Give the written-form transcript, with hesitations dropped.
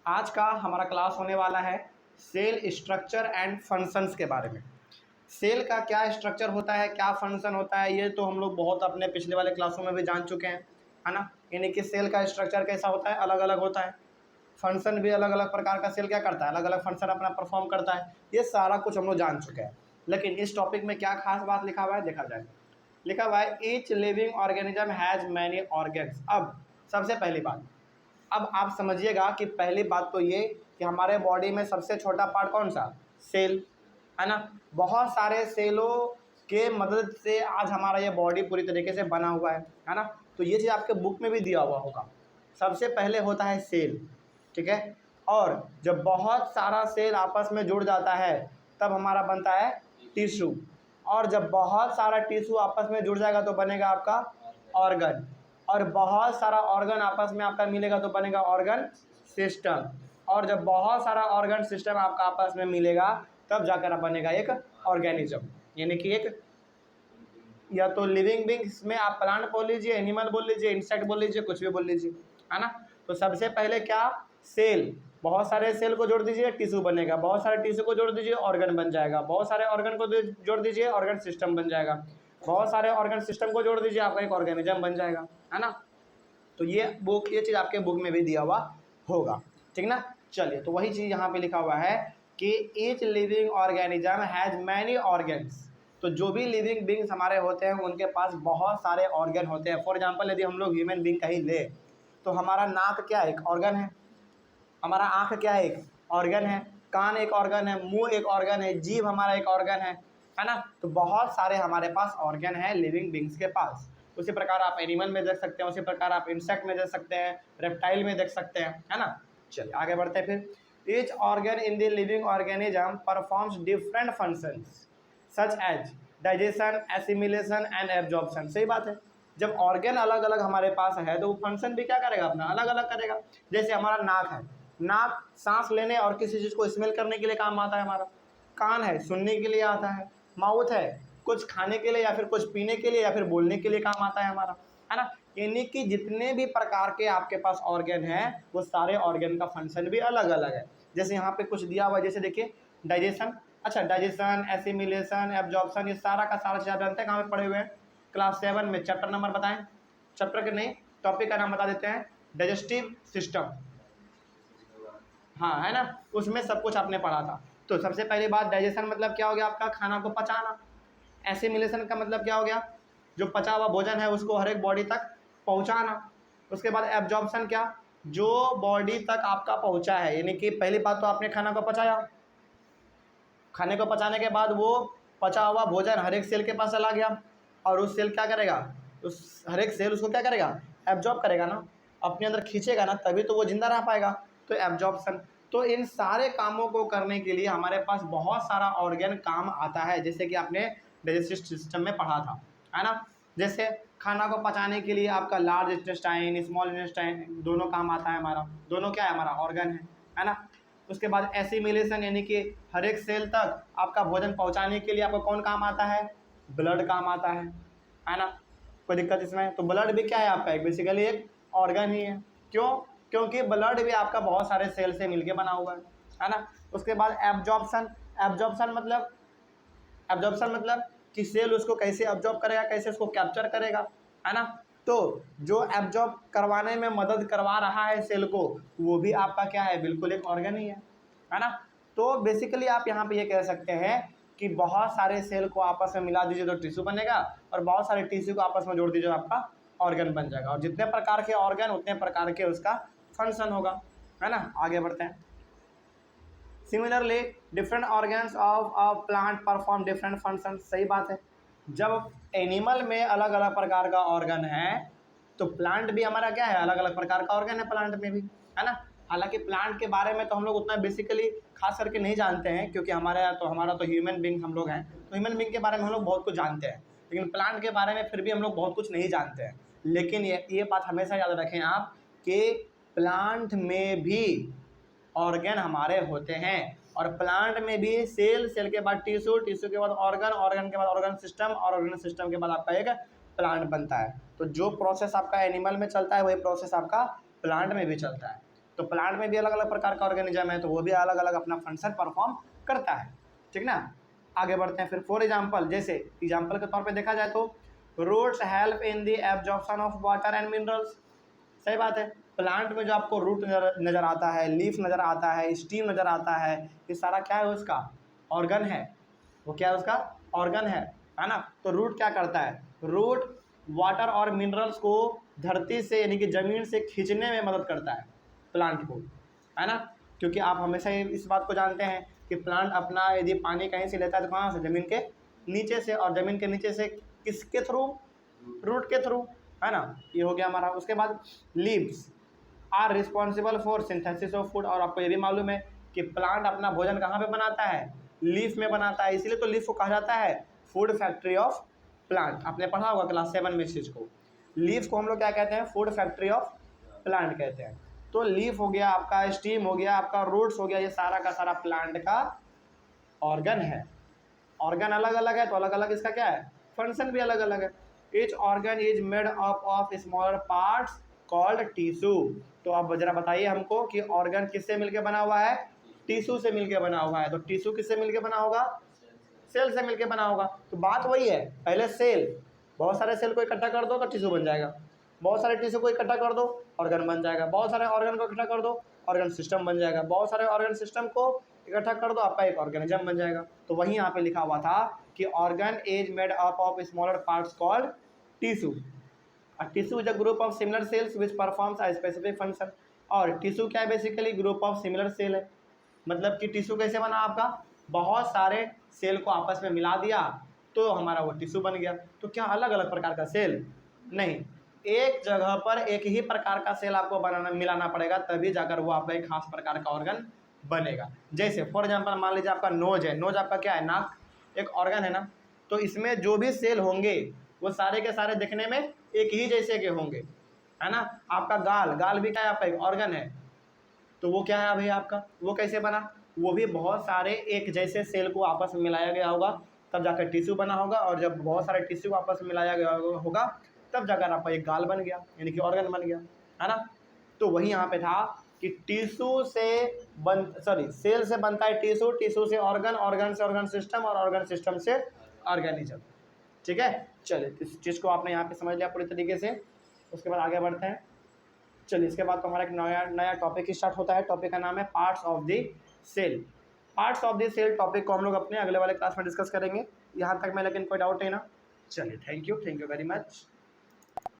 आज का हमारा क्लास होने वाला है सेल स्ट्रक्चर एंड फंक्शंस के बारे में। सेल का क्या स्ट्रक्चर होता है, क्या फंक्शन होता है, ये तो हम लोग बहुत अपने पिछले वाले क्लासों में भी जान चुके हैं, है ना। यानी कि सेल का स्ट्रक्चर कैसा होता है, अलग अलग होता है। फंक्शन भी अलग अलग प्रकार का सेल क्या करता है, अलग अलग फंक्शन अपना परफॉर्म करता है। ये सारा कुछ हम लोग जान चुके हैं। लेकिन इस टॉपिक में क्या खास बात लिखा हुआ है देखा जाए। लिखा हुआ है each living organism has many organs. अब सबसे पहली बात, अब आप समझिएगा कि पहली बात तो ये कि हमारे बॉडी में सबसे छोटा पार्ट कौन सा, सेल, है ना। बहुत सारे सेलों के मदद से आज हमारा ये बॉडी पूरी तरीके से बना हुआ है ना। तो ये चीज़ आपके बुक में भी दिया हुआ होगा। सबसे पहले होता है सेल, ठीक है। और जब बहुत सारा सेल आपस में जुड़ जाता है तब हमारा बनता है टिश्यू। और जब बहुत सारा टिश्यू आपस में जुड़ जाएगा तो बनेगा आपका ऑर्गन। और बहुत सारा ऑर्गन आपस में आपका मिलेगा तो बनेगा ऑर्गन सिस्टम। और जब बहुत सारा ऑर्गन सिस्टम आपका आपस में मिलेगा तब जाकर बनेगा एक ऑर्गेनिज्म। यानी कि एक, या तो लिविंग बींग्स में आप प्लांट बोल लीजिए, एनिमल बोल लीजिए, इंसेक्ट बोल लीजिए, कुछ भी बोल लीजिए, है ना। तो सबसे पहले क्या, सेल। बहुत सारे सेल को जोड़ दीजिए, टिश्यू बनेगा। बहुत सारे टिश्यू को जोड़ दीजिए, ऑर्गन बन जाएगा। बहुत सारे ऑर्गन को जोड़ दीजिए, ऑर्गन सिस्टम बन जाएगा। बहुत सारे ऑर्गन सिस्टम को जोड़ दीजिए, आपका एक ऑर्गेनिज्म बन जाएगा, है ना। तो ये चीज़ आपके बुक में भी दिया हुआ होगा, ठीक ना। चलिए, तो वही चीज़ यहाँ पे लिखा हुआ है कि each living organism has many organs. तो जो भी लिविंग बींग्स हमारे होते हैं उनके पास बहुत सारे ऑर्गन होते हैं। फॉर एग्जांपल यदि हम लोग ह्यूमन बींग कहीं ले तो हमारा नाक क्या एक ऑर्गन है, हमारा आँख क्या है एक ऑर्गन है, कान एक ऑर्गन है, मुंह एक ऑर्गन है, जीभ हमारा एक ऑर्गन है ना। तो बहुत सारे हमारे पास ऑर्गन है लिविंग बींग्स के पास। उसी प्रकार आप एनिमल में देख सकते हैं, उसी प्रकार आप इंसेक्ट में देख सकते हैं, रेप्टाइल में देख सकते हैं, है ना। चलिए आगे बढ़ते हैं फिर। Each organ in the living organism performs different functions such as digestion, assimilation and absorption. सही बात है। जब ऑर्गन अलग अलग हमारे पास है तो वो फंक्शन भी क्या करेगा, अपना अलग अलग करेगा। जैसे हमारा नाक है, नाक सांस लेने और किसी चीज़ को स्मेल करने के लिए काम आता है हमारा। कान है, सुनने के लिए आता है। माउथ है, कुछ खाने के लिए या फिर कुछ पीने के लिए या फिर बोलने के लिए काम आता है हमारा, है ना। यानी कि जितने भी प्रकार के आपके पास ऑर्गन हैं वो सारे ऑर्गन का फंक्शन भी अलग अलग है। जैसे यहाँ पे कुछ दिया हुआ है, जैसे देखिए डाइजेशन। अच्छा, डाइजेशन, एसिमिलेशन, एब्जॉर्प्शन, ये सारा का सारा चीज़ आप जानते हैं कहाँ पे पढ़े हुए हैं, क्लास 7 में। चैप्टर नंबर बताएं, चैप्टर के नहीं, टॉपिक का नाम बता देते हैं, डाइजेस्टिव सिस्टम। हाँ, है ना, उसमें सब कुछ आपने पढ़ा था। तो सबसे पहली बात, डाइजेशन मतलब क्या हो गया, आपका खाना को पचाना। एसिमिलेशन का मतलब क्या हो गया, जो पचा हुआ भोजन है उसको हर एक बॉडी तक पहुंचाना। उसके बाद एब्जॉर्प्शन, क्या, जो बॉडी तक आपका पहुंचा है। यानी कि पहली बात तो आपने खाना को पचाया, खाने को पचाने के बाद वो पचा हुआ भोजन हर एक सेल के पास चला गया और उस सेल क्या करेगा, उस हर एक सेल उसको क्या करेगा, एब्जॉर्ब करेगा ना, अपने अंदर खींचेगा ना, तभी तो वो जिंदा रह पाएगा। तो एब्जॉर्प्शन। तो इन सारे कामों को करने के लिए हमारे पास बहुत सारा ऑर्गन काम आता है, जैसे कि आपने डाइजेस्टिव सिस्टम में पढ़ा था, है ना। जैसे खाना को पचाने के लिए आपका लार्ज इंटेस्टाइन, स्मॉल इंटेस्टाइन दोनों काम आता है हमारा, दोनों क्या है, हमारा ऑर्गन है ना। उसके बाद एसिमिलेशन, यानी कि हर एक सेल तक आपका भोजन पहुंचाने के लिए आपको कौन काम आता है, ब्लड काम आता है ना। कोई दिक्कत इसमें, तो ब्लड भी क्या है आपका एक बेसिकली एक ऑर्गन ही है। क्यों, क्योंकि ब्लड भी आपका बहुत सारे सेल से मिलके बना हुआ है ना। उसके बाद एब्जॉर्प्शन। एब्जॉर्प्शन मतलब कि सेल उसको कैसे एब्जॉर्ब करेगा, कैसे उसको कैप्चर करेगा, है ना। तो जो एब्जॉर्ब करवाने में मदद करवा रहा है सेल को, वो भी आपका क्या है, बिल्कुल एक ऑर्गन ही है ना। तो बेसिकली आप यहाँ पे ये कह सकते हैं कि बहुत सारे सेल को आपस में मिला दीजिए तो टिश्यू बनेगा, और बहुत सारे टिश्यू को आपस में जोड़ दीजिए तो आपका ऑर्गन बन जाएगा। और जितने प्रकार के ऑर्गन उतने प्रकार के उसका फंक्शन होगा, है ना। आगे बढ़ते हैं। Similarly different organs of a plant perform different function. सही बात है। जब एनिमल में अलग अलग प्रकार का ऑर्गन है तो प्लांट भी हमारा क्या है, अलग अलग प्रकार का ऑर्गन है प्लांट में भी, है ना। हालांकि प्लांट के बारे में तो हम लोग उतना बेसिकली खास करके नहीं जानते हैं, क्योंकि हमारा तो ह्यूमन बींग हम लोग हैं, तो ह्यूमन बींग के बारे में हम लोग बहुत कुछ जानते हैं, लेकिन प्लांट के बारे में फिर भी हम लोग बहुत कुछ नहीं जानते हैं। लेकिन ये बात हमेशा याद रखें आप कि प्लांट में भी ऑर्गन हमारे होते हैं, और प्लांट में भी सेल, सेल के बाद टिश्यू, टिश्यू के बाद ऑर्गन, ऑर्गन के बाद ऑर्गन सिस्टम, और ऑर्गन सिस्टम के बाद आपका एक प्लांट बनता है। तो जो प्रोसेस आपका एनिमल में चलता है वही प्रोसेस आपका प्लांट में भी चलता है। तो प्लांट में भी अलग अलग प्रकार का ऑर्गेनिज्म है, तो वो भी अलग अलग अपना फंक्शन परफॉर्म करता है, ठीक ना। आगे बढ़ते हैं फिर। फॉर एग्जाम्पल, जैसे एग्जाम्पल के तौर पे देखा जाए तो roots help in the absorption of water and minerals. सही बात है, प्लांट में जो आपको रूट नज़र आता है, लीफ नज़र आता है, स्टीम नज़र आता है, ये सारा क्या है उसका ऑर्गन है। वो क्या है उसका ऑर्गन है ना। तो रूट क्या करता है, रूट वाटर और मिनरल्स को धरती से यानी कि ज़मीन से खींचने में मदद करता है प्लांट को, है ना। क्योंकि आप हमेशा इस बात को जानते हैं कि प्लांट अपना यदि पानी कहीं से लेता है तो कहाँ से, ज़मीन के नीचे से, और ज़मीन के नीचे से किसके थ्रू, रूट के थ्रू, है ना। ये हो गया हमारा। उसके बाद leaves are responsible for synthesis of food. और आपको ये भी मालूम है कि प्लांट अपना भोजन कहाँ पे बनाता है, लीफ में बनाता है, इसीलिए तो लीफ को कहा जाता है फूड फैक्ट्री ऑफ प्लांट। आपने पढ़ा होगा क्लास 7 में इस चीज़ को। लीफ को हम लोग क्या कहते हैं, फूड फैक्ट्री ऑफ प्लांट कहते हैं। तो लीफ हो गया आपका, स्टीम हो गया आपका, रूट्स हो गया, ये सारा का सारा प्लांट का ऑर्गन है। ऑर्गन अलग अलग है तो अलग अलग इसका क्या है, फंक्शन भी अलग अलग है। Each organ is made up of smaller parts called tissue. तो आप जरा बताइए हमको कि ऑर्गन किससे मिलकर बना हुआ है, टिश्यू से मिलकर बना हुआ है। तो टिश्यू किससे मिलकर बना होगा, सेल से मिलकर बना होगा। तो बात वही है, पहले सेल, बहुत सारे सेल को इकट्ठा कर दो तो टिश्यू बन जाएगा, बहुत सारे टिश्यू को इकट्ठा कर दो ऑर्गन बन जाएगा, बहुत सारे ऑर्गन को इकट्ठा कर दो ऑर्गन सिस्टम बन जाएगा, बहुत सारे ऑर्गन सिस्टम को इकट्ठा कर दो आपका एक ऑर्गेनिज्म बन जाएगा। तो वहीं यहाँ पे लिखा हुआ था कि organ is made up of smaller parts called tissue. Tissue is a group of similar cells which performs a specific function. और टिश्यू क्या है, basically group of similar cell है। मतलब कि टिश्यू कैसे बना आपका, बहुत सारे सेल को आपस में मिला दिया तो हमारा वो टिश्यू बन गया। तो क्या अलग अलग प्रकार का सेल नहीं, एक जगह पर एक ही प्रकार का सेल आपको बनाना मिलाना पड़ेगा, तभी जाकर वो आपका एक खास प्रकार का ऑर्गन बनेगा। जैसे फॉर एग्जांपल मान लीजिए आपका नोज है, नोज आपका क्या है, नाक, एक ऑर्गन है ना। तो इसमें जो भी सेल होंगे वो सारे के सारे दिखने में एक ही जैसे के होंगे, है ना। आपका गाल, गाल भी क्या है आपका एक ऑर्गन है। तो वो क्या है अभी आपका, वो कैसे बना, वो भी बहुत सारे एक जैसे सेल को आपस में मिलाया गया होगा तब जाकर टिश्यू बना होगा, और जब बहुत सारे टिश्यू आपस में मिलाया गया होगा तब जाकर आपका एक गाल बन गया, यानी कि ऑर्गन बन गया, है ना। तो वही यहाँ पे था कि टिश्यू से सेल से बनता है टिश्यू, टिश्यू से ऑर्गन, ऑर्गन से ऑर्गन सिस्टम, और ऑर्गन सिस्टम से ऑर्गेनिज्म। ठीक है, चलिए इस चीज़ को आपने यहाँ पे समझ लिया पूरी तरीके से। उसके बाद आगे बढ़ते हैं। चलिए इसके बाद तो हमारा एक नया नया टॉपिक स्टार्ट होता है। टॉपिक का नाम है parts of the cell. Parts of the cell topic को हम लोग अपने अगले वाले क्लास में डिस्कस करेंगे। यहाँ तक में लेकिन कोई डाउट नहीं ना। चलिए थैंक यू वेरी मच।